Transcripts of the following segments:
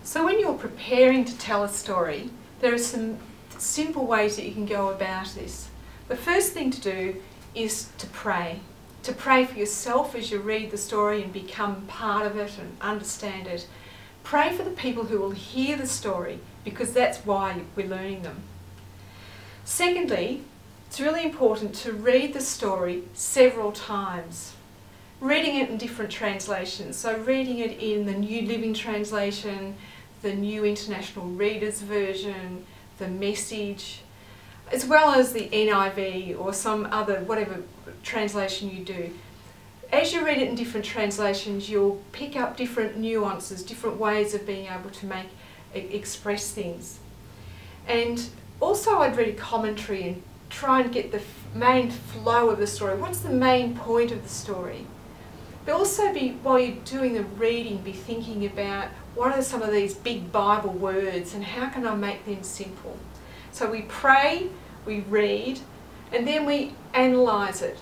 So when you're preparing to tell a story, there are some simple ways that you can go about this. The first thing to do is to pray. To pray for yourself as you read the story and become part of it and understand it. Pray for the people who will hear the story, because that's why we're learning them. Secondly, it's really important to read the story several times. Reading it in different translations, so reading it in the New Living Translation, the New International Reader's Version, the Message, as well as the NIV or some other, whatever translation you do. As you read it in different translations, you'll pick up different nuances, different ways of being able to express things. And also I'd read a commentary and try and get the main flow of the story. What's the main point of the story? But also while you're doing the reading, be thinking about what are some of these big Bible words and how can I make them simple? So we pray, we read, and then we analyse it.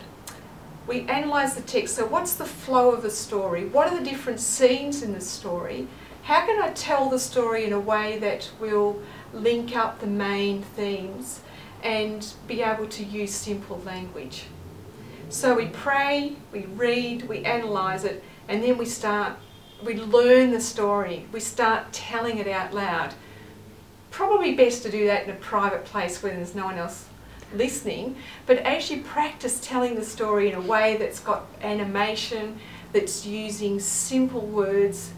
We analyse the text. So what's the flow of the story? What are the different scenes in the story? How can I tell the story in a way that will link up the main themes and be able to use simple language? So we pray, we read, we analyse it, and then we learn the story. We start telling it out loud. Probably best to do that in a private place where there's no one else listening, but as you practice telling the story in a way that's got animation, that's using simple words,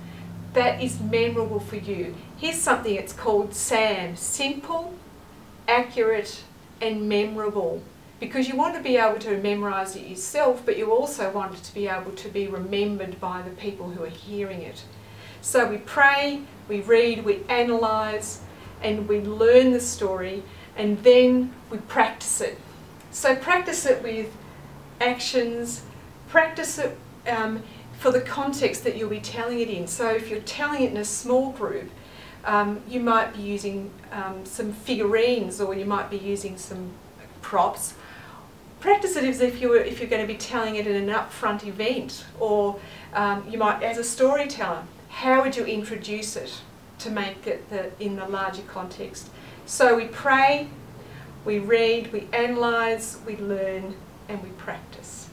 that is memorable for you. Here's something that's called SAM, simple, accurate and memorable, because you want to be able to memorise it yourself, but you also want it to be able to be remembered by the people who are hearing it. So we pray, we read, we analyse, and we learn the story, and then we practice it. So practice it with actions, practice it for the context that you'll be telling it in. So if you're telling it in a small group, you might be using some figurines, or you might be using some props. Practice it as if you're going to be telling it in an upfront event, or you might, as a storyteller, how would you introduce it to make it in the larger context? So we pray, we read, we analyse, we learn, and we practice.